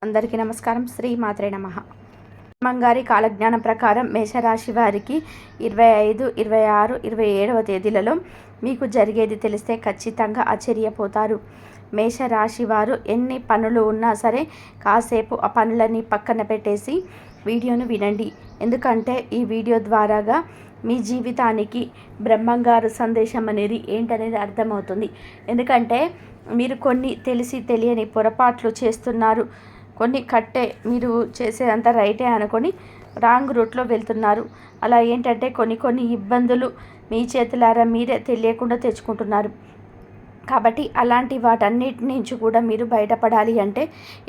అందరికీ నమస్కారం. శ్రీ మాత్రే నమః. మంగారి కాలజ్ఞానం ప్రకారం మేషరాశి వారికి 25, 26, 27వ తేదీలలో మీకు జరిగేది తెలిస్తే ఖచ్చితంగా ఆశ్చర్యపోతారు. మేషరాశి వారు ఎన్ని పనులు ఉన్నా సరే కాసేపు ఆ పనులన్నీ పక్కన పెట్టేసి వీడియోను వినండి. ఎందుకంటే ఈ వీడియో ద్వారాగా మీ జీవితానికి బ్రహ్మంగారు సందేశం అనేది ఏంటనేది అర్థమవుతుంది. ఎందుకంటే మీరు కొన్ని తెలిసి తెలియని పొరపాట్లు చేస్తున్నారు. కొన్ని మీరు చేసేదంతా రైటే అనుకొని రాంగ్ రూట్లో వెళ్తున్నారు. అలా ఏంటంటే కొన్ని ఇబ్బందులు మీ చేతులారా మీరే తెలియకుండా తెచ్చుకుంటున్నారు. కాబట్టి అలాంటి వాటన్నిటి నుంచి కూడా మీరు బయటపడాలి అంటే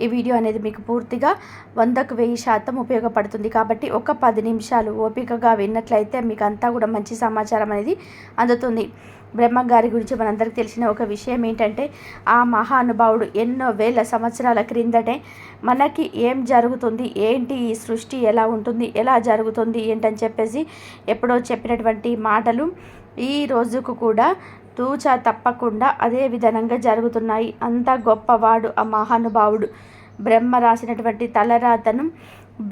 ఈ వీడియో అనేది మీకు పూర్తిగా 100కు 1000% ఉపయోగపడుతుంది. కాబట్టి ఒక 10 నిమిషాలు ఓపికగా విన్నట్లయితే మీకు అంతా కూడా మంచి సమాచారం అనేది అందుతుంది. బ్రహ్మంగారి గురించి మనందరికీ తెలిసిన ఒక విషయం ఏంటంటే ఆ మహానుభావుడు ఎన్నో వేల సంవత్సరాల క్రిందటే మనకి ఏం జరుగుతుంది, ఏంటి ఈ సృష్టి ఎలా ఉంటుంది, ఎలా జరుగుతుంది ఏంటని చెప్పేసి ఎప్పుడో చెప్పినటువంటి మాటలు ఈ రోజుకు కూడా తూచా తప్పకుండా అదే విధంగా జరుగుతున్నాయి. అంత గొప్పవాడు ఆ మహానుభావుడు. బ్రహ్మ రాసినటువంటి తలరాతను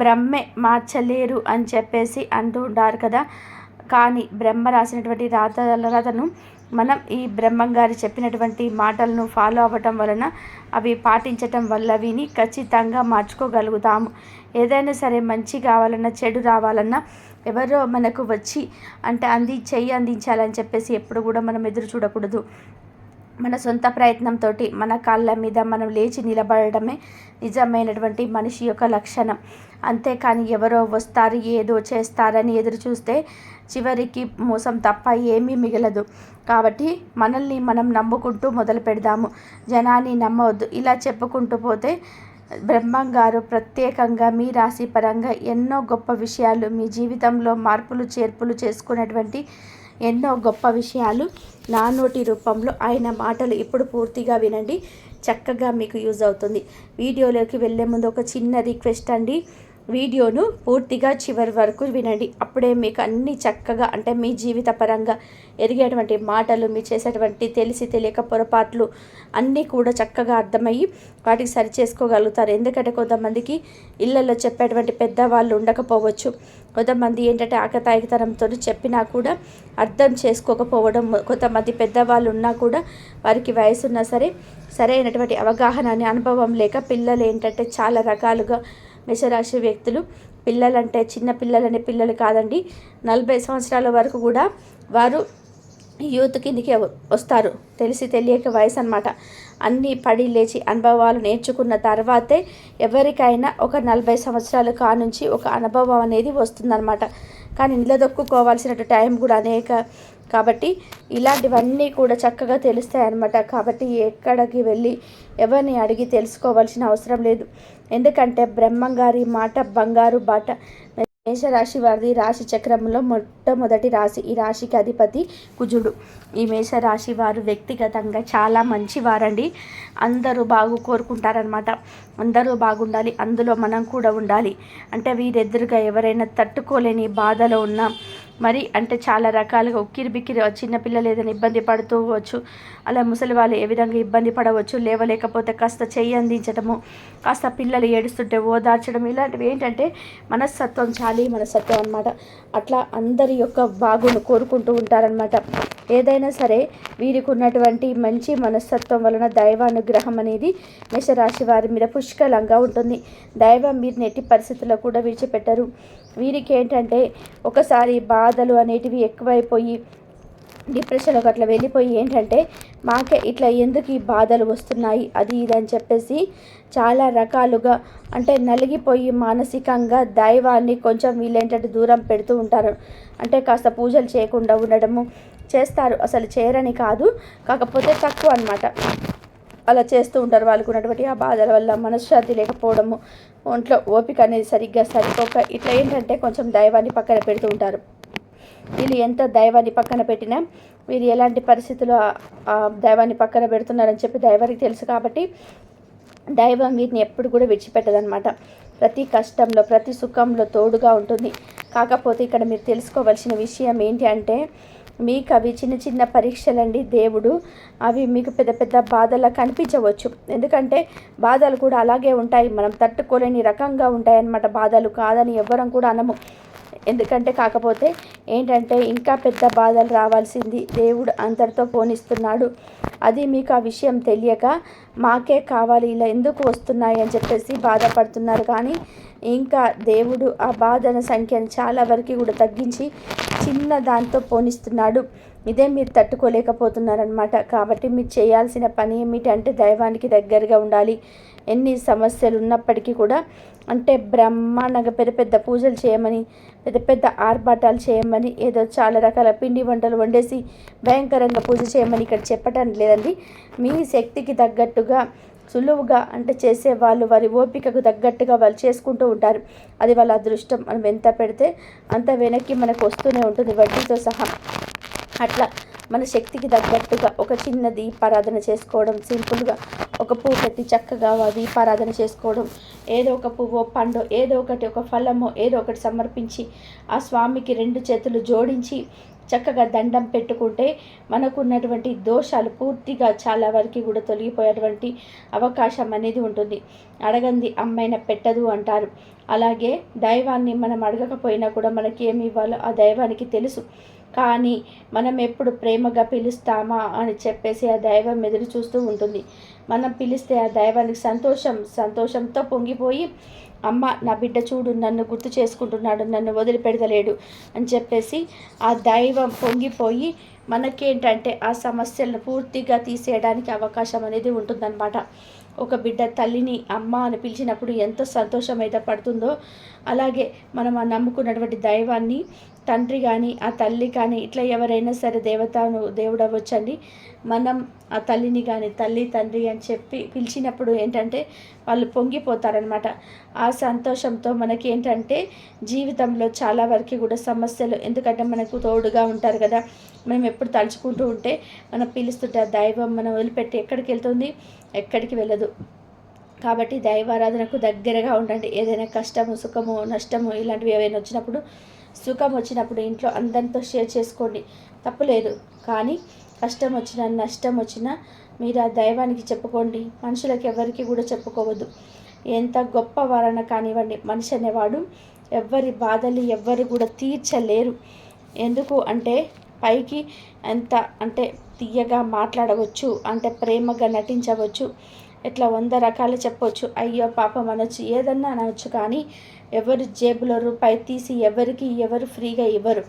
బ్రహ్మే మార్చలేరు అని చెప్పేసి అంటూ ఉంటారు కదా. కానీ బ్రహ్మ రాసినటువంటి తలరాతను మనం ఈ బ్రహ్మంగారి చెప్పినటువంటి మాటలను ఫాలో అవ్వటం వలన అవి పాటించటం వల్ల విని ఖచ్చితంగా మార్చుకోగలుగుతాము. ఏదైనా సరే మంచి కావాలన్నా చెడు రావాలన్నా ఎవరో మనకు వచ్చి అంటే చెయ్యి అందించాలని చెప్పేసి ఎప్పుడు కూడా మనం ఎదురు చూడకూడదు. మన సొంత ప్రయత్నంతో మన కాళ్ళ మీద మనం లేచి నిలబడటమే నిజమైనటువంటి మనిషి యొక్క లక్షణం. అంతేకాని ఎవరో వస్తారు ఏదో చేస్తారని ఎదురు చూస్తే చివరికి మోసం తప్ప ఏమీ మిగలదు. కాబట్టి మనల్ని మనం నమ్ముకుంటూ మొదలు పెడదాము. జనాన్ని నమ్మవద్దు. ఇలా చెప్పుకుంటూ పోతే బ్రహ్మంగారు ప్రత్యేకంగా మీ రాశి పరంగా ఎన్నో గొప్ప విషయాలు మీ జీవితంలో మార్పులు చేర్పులు చేసుకునేటువంటి ఎన్నో గొప్ప విషయాలు నా నోటి రూపంలో ఆయన మాటలు ఇప్పుడు పూర్తిగా వినండి. చక్కగా మీకు యూజ్ అవుతుంది. వీడియోలోకి వెళ్ళే ముందు ఒక చిన్న రిక్వెస్ట్ అండి. వీడియోను పూర్తిగా చివరి వరకు వినండి. అప్పుడే మీకు అన్నీ చక్కగా అంటే మీ జీవిత పరంగా ఎదిగేటువంటి మాటలు మీరు చేసేటువంటి తెలిసి తెలియక పొరపాట్లు అన్నీ కూడా చక్కగా అర్థమయ్యి వాటికి సరి చేసుకోగలుగుతారు. ఎందుకంటే కొంతమందికి ఇళ్లలో చెప్పేటువంటి పెద్దవాళ్ళు ఉండకపోవచ్చు. కొంతమంది ఏంటంటే ఆకతాయితనంతో చెప్పినా కూడా అర్థం చేసుకోకపోవడం, కొంతమంది పెద్దవాళ్ళు ఉన్నా కూడా వారికి వయసు ఉన్నా సరే సరైనటువంటి అవగాహన అనే అనుభవం లేక పిల్లలు ఏంటంటే చాలా రకాలుగా మేషరాశి వ్యక్తులు పిల్లలంటే చిన్న పిల్లలనే పిల్లలు కాదండి, 40 సంవత్సరాల వరకు కూడా వారు యూత్ కిందికి వస్తారు. తెలిసి తెలియక వయసు అన్నమాట. అన్నీ పడి లేచి అనుభవాలు నేర్చుకున్న తర్వాతే ఎవరికైనా ఒక 40 సంవత్సరాల కానుంచి ఒక అనుభవం అనేది వస్తుందన్నమాట. కానీ నిలదొక్కుకోవాల్సిన టైం కూడా కాబట్టి ఇలాంటివన్నీ కూడా చక్కగా తెలుస్తాయి అన్నమాట. కాబట్టి ఎక్కడికి వెళ్ళి ఎవరిని అడిగి తెలుసుకోవాల్సిన అవసరం లేదు. ఎందుకంటే బ్రహ్మంగారి మాట బంగారు బాట. మేషరాశి వారిది రాశి చక్రంలో మొట్టమొదటి రాశి. ఈ రాశికి అధిపతి కుజుడు. ఈ మేషరాశి వారు వ్యక్తిగతంగా చాలా మంచివారండి. అందరూ కోరుకుంటారనమాట. అందరూ బాగుండాలి, అందులో మనం కూడా ఉండాలి. అంటే వీరెదురుగా ఎవరైనా తట్టుకోలేని బాధలో ఉన్నా మరి అంటే చాలా రకాలుగా ఉక్కిరి బిక్కిరి చిన్నపిల్లలు ఏదైనా ఇబ్బంది పడుతూవచ్చు, అలా ముసలి వాళ్ళు ఏ విధంగా ఇబ్బంది పడవచ్చు, లేవలేకపోతే కాస్త చెయ్యి అందించడము, కాస్త పిల్లలు ఏడుస్తుంటే ఓదార్చడం, ఇలాంటివి ఏంటంటే మనస్తత్వం అన్నమాట. అట్లా అందరి యొక్క బాగును కోరుకుంటూ ఉంటారనమాట. ఏదైనా సరే వీరికి ఉన్నటువంటి మంచి మనస్తత్వం వలన దైవానుగ్రహం అనేది మేషరాశి వారి మీద పుష్కలంగా ఉంటుంది. దైవం వీరిని ఎట్టి పరిస్థితుల్లో కూడా విడిచిపెట్టరు. వీరికి ఏంటంటే ఒకసారి బాధలు అనేటివి ఎక్కువైపోయి డిప్రెషన్లోకి అట్లా వెళ్ళిపోయి ఏంటంటే మాకే ఇట్లా ఎందుకు ఈ బాధలు వస్తున్నాయి అది ఇది అని చెప్పేసి చాలా రకాలుగా అంటే నలిగిపోయి మానసికంగా దైవాన్ని కొంచెం వీళ్ళేంటంటే దూరం పెడుతూ ఉంటారు. అంటే కాస్త పూజలు చేయకుండా ఉండడము చేస్తారు. అసలు చేయరని కాదు, కాకపోతే తక్కువ అన్నమాట. అలా చేస్తూ ఉంటారు. వాళ్ళకు ఉన్నటువంటి ఆ బాధల వల్ల మనశ్శాంతి లేకపోవడము, ఒంట్లో ఓపిక అనేది సరిగ్గా సరిపోక ఇట్లా ఏంటంటే కొంచెం దైవాన్ని పక్కన పెడుతూ ఉంటారు. వీళ్ళు ఎంత దైవాన్ని పక్కన పెట్టినా వీరు ఎలాంటి పరిస్థితుల్లో దైవాన్ని పక్కన పెడుతున్నారని చెప్పి దైవానికి తెలుసు. కాబట్టి దైవం వీరిని ఎప్పుడు కూడా విడిచిపెట్టదనమాట. ప్రతి కష్టంలో ప్రతి సుఖంలో తోడుగా ఉంటుంది. కాకపోతే ఇక్కడ మీరు తెలుసుకోవాల్సిన విషయం ఏంటి అంటే మీకు అవి చిన్న చిన్న పరీక్షలండి. దేవుడు అవి మీకు పెద్ద పెద్ద బాధలా కనిపించవచ్చు, ఎందుకంటే బాధలు కూడా అలాగే ఉంటాయి, మనం తట్టుకోలేని రకంగా ఉంటాయన్నమాట. బాధలు కాదని ఎవ్వరం కూడా అనము, ఎందుకంటే కాకపోతే ఏంటంటే ఇంకా పెద్ద బాధలు రావాల్సింది దేవుడు అంతటితో పోనిస్తున్నాడు. అది మీకు ఆ విషయం తెలియక మాకే కావాలి ఇలా ఎందుకు వస్తున్నాయి అని చెప్పేసి బాధపడుతున్నారు. కానీ ఇంకా దేవుడు ఆ బాధల సంఖ్యను చాలా వరకు కూడా తగ్గించి చిన్న దాంతో పోనిస్తున్నాడు. ఇదే మీరు తట్టుకోలేకపోతున్నారనమాట. కాబట్టి మీరు చేయాల్సిన పని ఏమిటంటే దైవానికి దగ్గరగా ఉండాలి. ఎన్ని సమస్యలు ఉన్నప్పటికీ కూడా అంటే బ్రహ్మాండంగా పెద్ద పెద్ద పూజలు చేయమని, పెద్ద పెద్ద ఆర్భాటాలు చేయమని, ఏదో చాలా రకాల పిండి వంటలు వండేసి భయంకరంగా పూజ చేయమని ఇక్కడ చెప్పటం లేదండి. మీ శక్తికి తగ్గట్టుగా సులువుగా అంటే చేసేవాళ్ళు వారి ఓపికకు తగ్గట్టుగా వాళ్ళు చేసుకుంటూ ఉంటారు. అది వాళ్ళ అదృష్టం. మనం ఎంత పెడితే అంత వెనక్కి మనకు వస్తూనే ఉంటుంది, వడ్డీతో సహా. అట్లా మన శక్తికి తగ్గట్టుగా ఒక చిన్న దీపారాధన చేసుకోవడం, సింపుల్గా ఒక పువ్వు పెట్టి చక్కగా దీపారాధన చేసుకోవడం, ఏదో ఒక పువ్వు పండు ఏదో ఒకటి, ఒక ఫలమో ఏదో ఒకటి సమర్పించి ఆ స్వామికి 2 చేతులు జోడించి చక్కగా దండం పెట్టుకుంటే మనకున్నటువంటి దోషాలు పూర్తిగా చాలా వరకు కూడా తొలగిపోయేటువంటి అవకాశం అనేది ఉంటుంది. అడగంది అమ్మైనా పెట్టదు అంటారు. అలాగే దైవాన్ని మనం అడగకపోయినా కూడా మనకి ఏమి ఇవ్వాలో ఆ దైవానికి తెలుసు. కానీ మనం ఎప్పుడు ప్రేమగా పిలుస్తామా అని చెప్పేసి ఆ దైవం ఎదురు చూస్తూ ఉంటుంది. మనం పిలిస్తే ఆ దైవానికి సంతోషంతో పొంగిపోయి, అమ్మ నా బిడ్డ చూడు నన్ను గుర్తు చేసుకుంటున్నాడు, నన్ను వదిలిపెడతలేడు అని చెప్పేసి ఆ దైవం పొంగిపోయి మనకేంటంటే ఆ సమస్యలను పూర్తిగా తీసేయడానికి అవకాశం అనేది ఉంటుందన్నమాట. ఒక బిడ్డ తల్లిని అమ్మ అని పిలిచినప్పుడు ఎంతో సంతోషం అయితే పడుతుందో, అలాగే మనం ఆ నమ్ముకున్నటువంటి దైవాన్ని తండ్రి కానీ ఆ తల్లి కానీ ఇట్లా ఎవరైనా సరే దేవుడు అవ్వచ్చండి. మనం ఆ తల్లిని కానీ తల్లి తండ్రి అని చెప్పి పిలిచినప్పుడు ఏంటంటే వాళ్ళు పొంగిపోతారనమాట. ఆ సంతోషంతో మనకి ఏంటంటే జీవితంలో చాలా వరకు కూడా సమస్యలు, ఎందుకంటే మనకు తోడుగా ఉంటారు కదా, మనం ఎప్పుడు తలుచుకుంటూ ఉంటే మనం పిలుస్తుంటే ఆ దైవం మనం వదిలిపెట్టి ఎక్కడికి వెళ్తుంది, ఎక్కడికి వెళ్ళదు. కాబట్టి దైవారాధనకు దగ్గరగా ఉండండి. ఏదైనా కష్టము, సుఖము, నష్టము ఇలాంటివి ఏవైనా వచ్చినప్పుడు, సుఖం వచ్చినప్పుడు ఇంట్లో అందరితో షేర్ చేసుకోండి, తప్పులేదు. కానీ కష్టం వచ్చినా నష్టం వచ్చినా మీరు ఆ దైవానికి చెప్పుకోండి. మనుషులకు ఎవరికి కూడా చెప్పుకోవద్దు. ఎంత గొప్పవారన కానివ్వండి, మనిషి అనేవాడు ఎవరి బాధలు ఎవ్వరు కూడా తీర్చలేరు. ఎందుకు అంటే పైకి ఎంత అంటే తీయగా మాట్లాడవచ్చు, అంటే ప్రేమగా నటించవచ్చు, ఇట్లా 100 రకాలు చెప్పవచ్చు, అయ్యో పాపం అనొచ్చు, ఏదన్నా అనవచ్చు. కానీ ఎవరు జేబులో రూపాయి తీసి ఎవరు ఫ్రీగా ఇవ్వరు.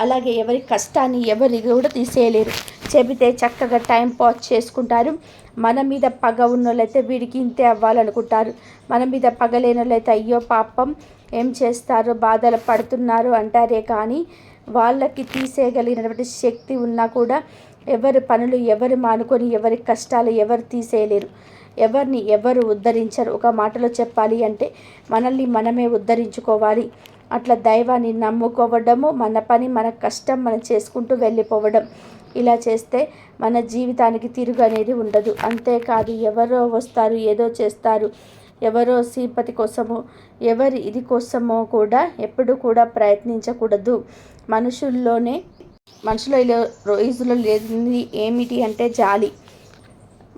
అలాగే ఎవరి కష్టాన్ని ఎవరి కూడా తీసేయలేరు. చెబితే చక్కగా టైం పాస్ చేసుకుంటారు. మన మీద పగ ఉన్నోళ్ళైతే వీడికి ఇంతే అవ్వాలనుకుంటారు. మన మీద పగ లేనోళ్ళైతే అయ్యో పాపం ఏం చేస్తారు, బాధలు పడుతున్నారు అంటారే. కానీ వాళ్ళకి తీసేయగలిగినటువంటి శక్తి ఉన్నా కూడా ఎవరి పనులు ఎవరు మానుకొని ఎవరి కష్టాలు ఎవరు తీసేయలేరు. ఎవరిని ఎవరు ఉద్ధరించరు. ఒక మాటలో చెప్పాలి అంటే మనల్ని మనమే ఉద్ధరించుకోవాలి. అట్లా దైవాన్ని నమ్ముకోవడము, మన పని మన కష్టం మనం చేసుకుంటూ వెళ్ళిపోవడం. ఇలా చేస్తే మన జీవితానికి తిరుగు అనేది ఉండదు. అంతేకాదు ఎవరో వస్తారు ఏదో చేస్తారు, ఎవరో సింపతి కోసమో ఎవరి ఇది కోసమో కూడా ఎప్పుడు కూడా ప్రయత్నించకూడదు. మనుషుల్లో రోజులో లేనిది ఏమిటి అంటే జాలి.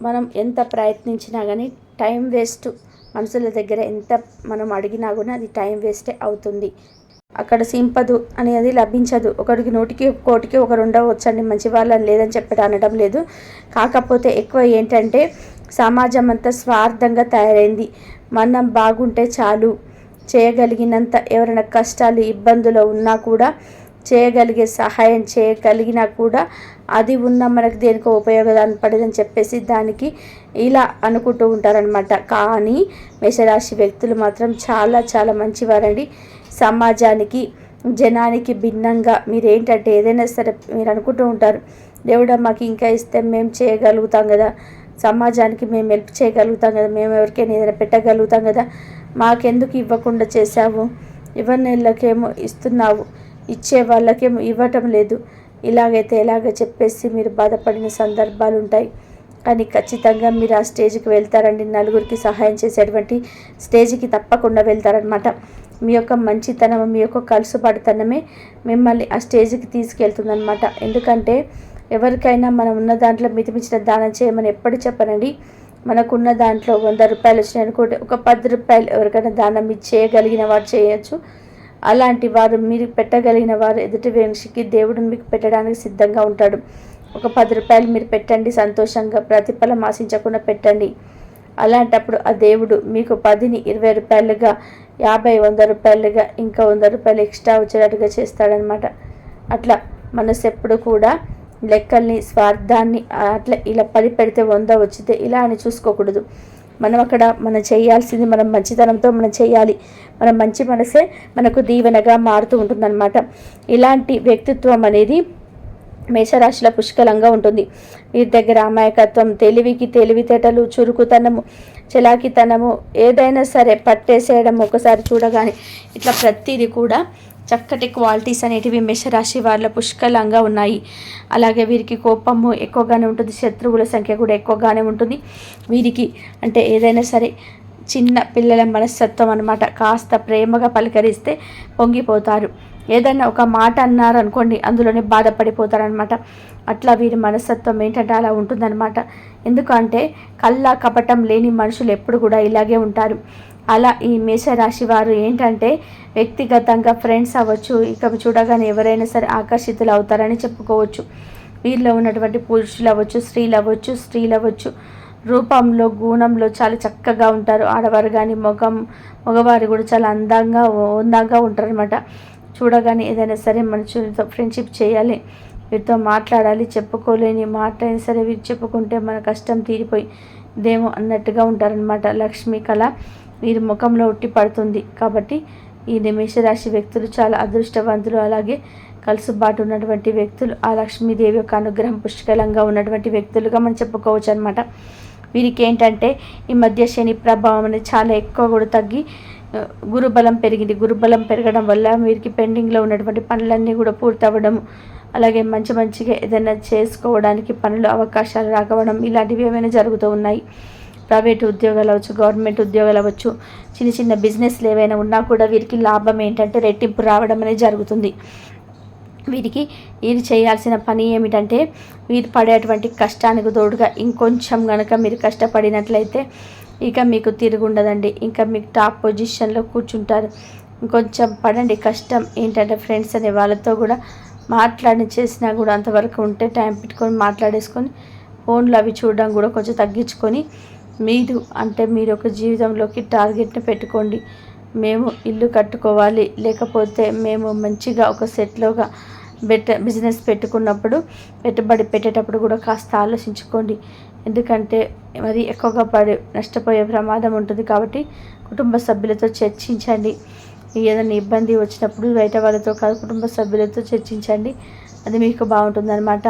మనం ఎంత ప్రయత్నించినా కానీ టైం వేస్ట్. మనుషుల దగ్గర ఎంత మనం అడిగినా కూడా అది టైం వేస్టే అవుతుంది. అక్కడ సింపదు అనేది లభించదు. ఒకరికి 100కి 1 ఒక 2 వచ్చండి, మంచి వాళ్ళని లేదని చెప్పి అనడం లేదు. కాకపోతే ఎక్కువ ఏంటంటే సమాజం అంతా స్వార్థంగా తయారైంది. మనం బాగుంటే చాలు, చేయగలిగినంత ఎవరైనా కష్టాలు ఇబ్బందులు ఉన్నా కూడా చేయగలిగే సహాయం చేయగలిగినా కూడా అది ఉన్న మనకు దేనికో ఉపయోగదాన్ని పడదని చెప్పేసి దానికి ఇలా అనుకుంటూ ఉంటారనమాట. కానీ మేషరాశి వ్యక్తులు మాత్రం చాలా చాలా మంచివారండి. సమాజానికి జనానికి భిన్నంగా మీరేంటంటే ఏదైనా సరే మీరు అనుకుంటూ ఉంటారు, దేవుడా మాకు ఇంకా ఇస్తే మేము చేయగలుగుతాం కదా, సమాజానికి మేము హెల్ప్ చేయగలుగుతాం కదా, మేము ఎవరికైనా ఏదైనా పెట్టగలుగుతాం కదా, మాకెందుకు ఇవ్వకుండా చేసావు, ఇవ్వనేళ్ళకేమో ఇస్తున్నావు, ఇచ్చే వాళ్ళకేమో ఇవ్వటం లేదు, ఇలాగైతే ఎలాగ చెప్పేసి మీరు బాధపడిన సందర్భాలు ఉంటాయి. కానీ ఖచ్చితంగా మీరు ఆ స్టేజ్కి వెళ్తారండి. నలుగురికి సహాయం చేసేటువంటి స్టేజ్కి తప్పకుండా వెళ్తారనమాట. మీ యొక్క మంచితనం, మీ యొక్క కలుసుబాటుతనమే మిమ్మల్ని ఆ స్టేజ్కి తీసుకెళ్తుందనమాట. ఎందుకంటే ఎవరికైనా మనం ఉన్న దాంట్లో మితిమించిన దానం చేయమని ఎప్పుడు చెప్పనండి. మనకున్న దాంట్లో 100 రూపాయలు వచ్చినాయి అనుకోండి, ఒక 10 రూపాయలు ఎవరికైనా దానం చేయగలిగిన వారు చేయొచ్చు. అలాంటి వారు మీరు పెట్టగలిగిన వారు ఎదుటి మనిషికి దేవుడు మీకు పెట్టడానికి సిద్ధంగా ఉంటాడు. ఒక 10 రూపాయలు మీరు పెట్టండి, సంతోషంగా ప్రతిఫలం ఆశించకుండా పెట్టండి. అలాంటప్పుడు ఆ దేవుడు మీకు 10ని 20 రూపాయలుగా, 50, 100 రూపాయలుగా, ఇంకా 100 రూపాయలు ఎక్స్ట్రా వచ్చేటట్టుగా చేస్తాడనమాట. అట్లా మనసు ఎప్పుడు కూడా లెక్కల్ని, స్వార్థాన్ని అట్లా ఇలా 10 పెడితే 100 వచ్చితే ఇలా అని చూసుకోకూడదు. మనం చేయాల్సింది మనం మంచితనంతో మనం చేయాలి. మన మంచి మనసే మనకు దీవెనగా మారుతూ ఉంటుందన్నమాట. ఇలాంటి వ్యక్తిత్వం అనేది మేషరాశిలో పుష్కలంగా ఉంటుంది. వీరి దగ్గర అమాయకత్వం, తెలివితేటలు, చురుకుతనము, చలాకితనము, ఏదైనా సరే పట్టేసేయడం ఒకసారి చూడగానే, ఇట్లా ప్రతిదీ కూడా చక్కటి క్వాలిటీస్ అనేటివి మేషరాశి వాళ్ళ పుష్కలంగా ఉన్నాయి. అలాగే వీరికి కోపము ఎక్కువగానే ఉంటుంది, శత్రువుల సంఖ్య కూడా ఎక్కువగానే ఉంటుంది. వీరికి అంటే ఏదైనా సరే చిన్న పిల్లల మనస్తత్వం అన్నమాట. కాస్త ప్రేమగా పలకరిస్తే పొంగిపోతారు. ఏదైనా ఒక మాట అన్నారనుకోండి, అందులోనే బాధపడిపోతారనమాట. అట్లా వీరి మనస్తత్వం ఏంటంటే అలా ఉంటుందన్నమాట. ఎందుకంటే కపటం లేని మనుషులు ఎప్పుడు కూడా ఇలాగే ఉంటారు. అలా ఈ మేషరాశి వారు ఏంటంటే వ్యక్తిగతంగా ఫ్రెండ్స్ అవ్వచ్చు, ఇక చూడగానే ఎవరైనా సరే ఆకర్షితులు అవుతారని చెప్పుకోవచ్చు. వీరిలో ఉన్నటువంటి పురుషులు అవ్వచ్చు, స్త్రీలు అవ్వచ్చు, రూపంలో, గుణంలో చాలా చక్కగా ఉంటారు. ఆడవారు కానీ మగవారు కూడా చాలా అందంగా ఉంటారనమాట. చూడగానే ఏదైనా సరే మనుషులతో ఫ్రెండ్షిప్ చేయాలి, వీరితో మాట్లాడాలి, చెప్పుకోలేని మాట అయినా సరే వీరు చెప్పుకుంటే మన కష్టం తీరిపోయి దేమో అన్నట్టుగా ఉంటారనమాట. లక్ష్మీ కళ వీరి ముఖంలో ఉట్టి పడుతుంది. కాబట్టి ఈ మేషరాశి వ్యక్తులు చాలా అదృష్టవంతులు. అలాగే కలుసుబాటు ఉన్నటువంటి వ్యక్తులు, ఆ లక్ష్మీదేవి యొక్క అనుగ్రహం పుష్కలంగా ఉన్నటువంటి వ్యక్తులుగా మనం చెప్పుకోవచ్చు అనమాట. వీరికి ఏంటంటే ఈ మధ్య శని ప్రభావం అనేది చాలా ఎక్కువ కూడా తగ్గి గురుబలం పెరిగింది. గురుబలం పెరగడం వల్ల వీరికి పెండింగ్లో ఉన్నటువంటి పనులన్నీ కూడా పూర్తి అవ్వడం, అలాగే మంచిగా ఏదైనా చేసుకోవడానికి పనులు అవకాశాలు రాకపోవడం, ఇలాంటివి ఏమైనా జరుగుతూ ఉన్నాయి. ప్రైవేట్ ఉద్యోగాలు అవ్వచ్చు, గవర్నమెంట్ ఉద్యోగాలు అవ్వచ్చు, చిన్న బిజినెస్లు ఏవైనా ఉన్నా కూడా వీరికి లాభం ఏంటంటే రెట్టింపు రావడం అనేది జరుగుతుంది. వీరు చేయాల్సిన పని ఏమిటంటే వీరు పడేటువంటి కష్టానికి తోడుగా ఇంకొంచెం కనుక మీరు కష్టపడినట్లయితే ఇక మీకు తిరుగుండదండి. ఇంకా మీకు టాప్ పొజిషన్లో కూర్చుంటారు. ఇంకొంచెం పడండి కష్టం. ఏంటంటే ఫ్రెండ్స్ అనే వాళ్ళతో కూడా చేసినా కూడా అంతవరకు ఉంటే టైం పెట్టుకొని మాట్లాడేసుకొని ఫోన్లు అవి చూడడం కూడా కొంచెం తగ్గించుకొని మీరు ఒక జీవితంలోకి టార్గెట్ని పెట్టుకోండి. మేము ఇల్లు కట్టుకోవాలి, లేకపోతే మేము మంచిగా ఒక సెట్లోగా బిజినెస్ పెట్టుకున్నప్పుడు పెట్టుబడి పెట్టేటప్పుడు కూడా కాస్త ఆలోచించుకోండి. ఎందుకంటే మరి ఎక్కువగా నష్టపోయే ప్రమాదం ఉంటుంది. కాబట్టి కుటుంబ సభ్యులతో చర్చించండి. ఏదైనా ఇబ్బంది వచ్చినప్పుడు బయట వాళ్ళతో కాదు, కుటుంబ సభ్యులతో చర్చించండి. అది మీకు బాగుంటుందన్నమాట.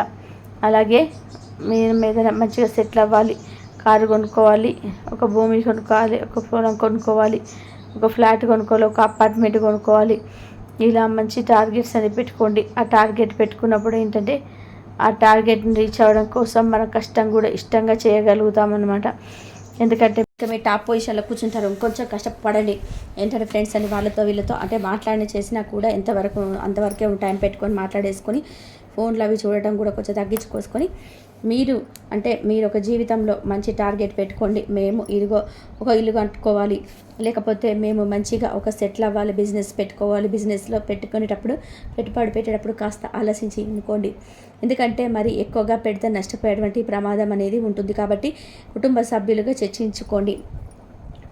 అలాగే మీరు ఏదైనా మంచిగా సెటిల్ అవ్వాలి, కారు కొనుక్కోవాలి, ఒక భూమి కొనుక్కోవాలి, ఒక పొలం కొనుక్కోవాలి, ఒక ఫ్లాట్ కొనుక్కోవాలి, ఒక అపార్ట్మెంట్ కొనుక్కోవాలి. ఇలా మంచి టార్గెట్స్ అని పెట్టుకోండి. ఆ టార్గెట్ పెట్టుకున్నప్పుడు ఏంటంటే ఆ టార్గెట్ని రీచ్ అవ్వడం కోసం మన కష్టం కూడా ఇష్టంగా చేయగలుగుతామన్నమాట. ఎందుకంటే మీరు టాప్ పొజిషన్లో కూర్చుంటారు. ఇంకొంచెం కష్టపడండి. ఏంటంటే ఫ్రెండ్స్ అని వీళ్ళతో అంటే చేసినా కూడా అంతవరకే టైం పెట్టుకొని మాట్లాడేసుకొని ఫోన్లు అవి చూడటం కూడా కొంచెం తగ్గించుకోసుకొని మీరు ఒక జీవితంలో మంచి టార్గెట్ పెట్టుకోండి. మేము ఒక ఇల్లు కట్టుకోవాలి, లేకపోతే మేము మంచిగా ఒక సెటిల్ అవ్వాలి, బిజినెస్ పెట్టుకోవాలి. బిజినెస్లో పెట్టుకునేటప్పుడు పెట్టుబడి పెట్టేటప్పుడు కాస్త ఆలోచించి ఎన్నుకోండి. ఎందుకంటే మరి ఎక్కువగా పెడితే నష్టపోయేటువంటి ప్రమాదం అనేది ఉంటుంది. కాబట్టి కుటుంబ సభ్యులుగా చర్చించుకోండి.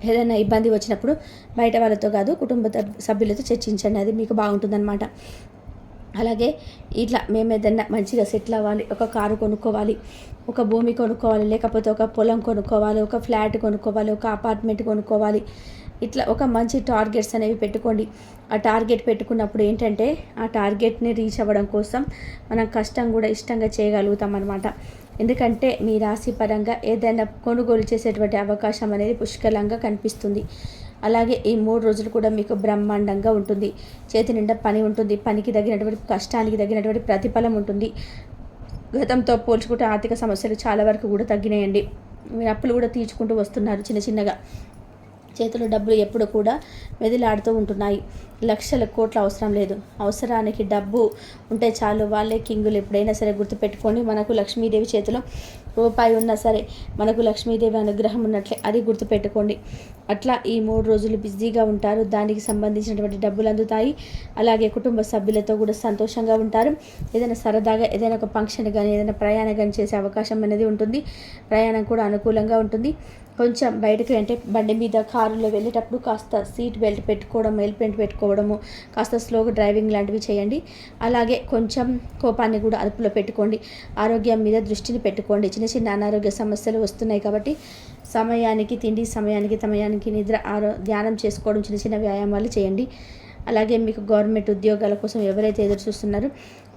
ఏదైనా ఇబ్బంది వచ్చినప్పుడు బయట వాళ్ళతో కాదు, కుటుంబ సభ్యులతో చర్చించండి. అది మీకు బాగుంటుందన్నమాట. అలాగే ఇట్లా మేము ఏదన్నా మంచిగా సెటిల్ అవ్వాలి, ఒక కారు కొనుక్కోవాలి, ఒక భూమి కొనుక్కోవాలి, లేకపోతే ఒక పొలం కొనుక్కోవాలి, ఒక ఫ్లాట్ కొనుక్కోవాలి, ఒక అపార్ట్మెంట్ కొనుక్కోవాలి. ఇట్లా ఒక మంచి టార్గెట్స్ అనేవి పెట్టుకోండి. ఆ టార్గెట్ పెట్టుకున్నప్పుడు ఏంటంటే ఆ టార్గెట్ని రీచ్ అవ్వడం కోసం మనం కష్టం కూడా ఇష్టంగా చేయగలుగుతాం అన్నమాట. ఎందుకంటే మీ రాశి పరంగా ఏదైనా కొనుగోలు చేసేటువంటి అవకాశం అనేది పుష్కలంగా కనిపిస్తుంది. అలాగే ఈ 3 రోజులు కూడా మీకు బ్రహ్మాండంగా ఉంటుంది. చేతి నిండా పని ఉంటుంది. పనికి తగినటువంటి కష్టానికి తగినటువంటి ప్రతిఫలం ఉంటుంది. గతంతో పోల్చుకుంటే ఆర్థిక సమస్యలు చాలా వరకు కూడా తగ్గినాయండి. మీరు అప్పులు కూడా తీర్చుకుంటూ వస్తున్నారు చిన్న చిన్నగా. చేతిలో డబ్బులు ఎప్పుడు కూడా వెదిలాడుతూ ఉంటున్నాయి. లక్షల కోట్ల అవసరం లేదు, అవసరానికి డబ్బు ఉంటే చాలు. వాళ్ళే కింగులు. ఎప్పుడైనా సరే గుర్తుపెట్టుకొని, మనకు లక్ష్మీదేవి చేతిలో రూపాయి ఉన్నా సరే మనకు లక్ష్మీదేవి అనుగ్రహం ఉన్నట్లే, అది గుర్తుపెట్టుకోండి. అట్లా ఈ 3 రోజులు బిజీగా ఉంటారు. దానికి సంబంధించినటువంటి డబ్బులు అందుతాయి. అలాగే కుటుంబ సభ్యులతో కూడా సంతోషంగా ఉంటారు. ఏదైనా సరదాగా ఏదైనా ఒక ఫంక్షన్ కానీ ఏదైనా ప్రయాణం కానీ చేసే అవకాశం అనేది ఉంటుంది. ప్రయాణం కూడా అనుకూలంగా ఉంటుంది. కొంచెం బయటకు అంటే బండి మీద కారులో వెళ్ళేటప్పుడు కాస్త సీట్ బెల్ట్ పెట్టుకోవడం, హెల్మెట్ పెట్టుకోవడము, కాస్త స్లోగా డ్రైవింగ్ లాంటివి చేయండి. అలాగే కొంచెం కోపాన్ని కూడా అదుపులో పెట్టుకోండి. ఆరోగ్యం మీద దృష్టిని పెట్టుకోండి. చిన్న చిన్న అనారోగ్య సమస్యలు వస్తున్నాయి కాబట్టి సమయానికి తిండి, సమయానికి నిద్ర, ధ్యానం చేసుకోవడం, చిన్న చిన్న వ్యాయామాలు చేయండి. అలాగే మీకు గవర్నమెంట్ ఉద్యోగాల కోసం ఎవరైతే ఎదురు చూస్తున్నారో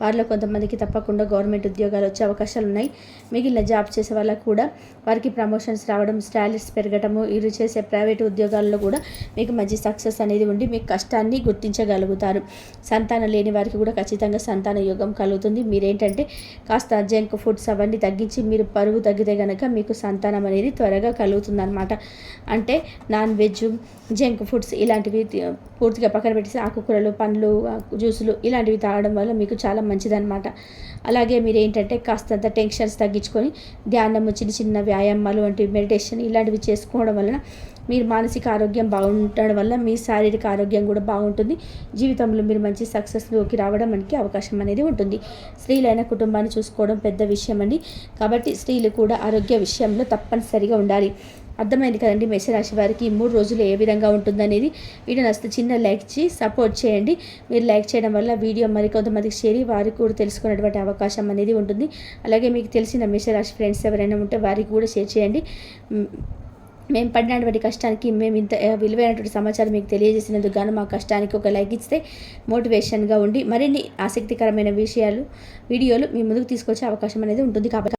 వారిలో కొంతమందికి తప్పకుండా గవర్నమెంట్ ఉద్యోగాలు వచ్చే అవకాశాలు ఉన్నాయి. మిగిలిన జాబ్ చేసే వాళ్ళకు కూడా వారికి ప్రమోషన్స్ రావడం, స్టాలరీస్ పెరగటము, వీరు చేసే ప్రైవేట్ ఉద్యోగాల్లో కూడా మీకు మంచి సక్సెస్ అనేది ఉండి మీకు కష్టాన్ని గుర్తించగలుగుతారు. సంతానం లేని వారికి కూడా ఖచ్చితంగా సంతాన యోగం కలుగుతుంది. మీరేంటంటే కాస్త జంక్ ఫుడ్స్ అవన్నీ తగ్గించి మీరు బరువు తగ్గితే కనుక మీకు సంతానం అనేది త్వరగా కలుగుతుందన్నమాట. అంటే నాన్ వెజ్, జంక్ ఫుడ్స్ ఇలాంటివి పూర్తిగా పక్కన పెట్టేసి ఆకుకూరలు, పండ్లు, జ్యూసులు ఇలాంటివి తాగడం వల్ల మీకు చాలా మంచిదన్నమాట. అలాగే మీరు ఏంటంటే కాస్తంత టెన్షన్స్ తగ్గించుకొని ధ్యానము, చిన్న చిన్న వ్యాయామాలు వంటి మెడిటేషన్ ఇలాంటివి చేసుకోవడం వలన మీరు మానసిక ఆరోగ్యం బాగుండడం వల్ల మీ శారీరక ఆరోగ్యం కూడా బాగుంటుంది. జీవితంలో మీరు మంచి సక్సెస్లోకి రావడం మనకి అవకాశం అనేది ఉంటుంది. స్త్రీలైన కుటుంబాన్ని చూసుకోవడం పెద్ద విషయం అండి. కాబట్టి స్త్రీలు కూడా ఆరోగ్య విషయంలో తప్పనిసరిగా ఉండాలి. అర్థమైంది కదండి మేషరాశి వారికి ఈ 3 రోజులు ఏ విధంగా ఉంటుందనేది. వీడియో నచ్చితే చిన్న లైక్ ఇచ్చి సపోర్ట్ చేయండి. మీరు లైక్ చేయడం వల్ల వీడియో మరికొంతమందికి చేరి వారికి కూడా తెలుసుకునేటువంటి అవకాశం అనేది ఉంటుంది. అలాగే మీకు తెలిసిన మేషరాశి ఫ్రెండ్స్ ఎవరైనా ఉంటే వారికి కూడా షేర్ చేయండి. మేము పడినటువంటి కష్టానికి మేము ఇంత విలువైనటువంటి సమాచారం మీకు తెలియజేసినందుకు గాను మా కష్టానికి ఒక లైక్ ఇస్తే మోటివేషన్గా ఉండి మరిన్ని ఆసక్తికరమైన వీడియోలు మీ ముందుకు తీసుకొచ్చే అవకాశం అనేది ఉంటుంది. కాబట్టి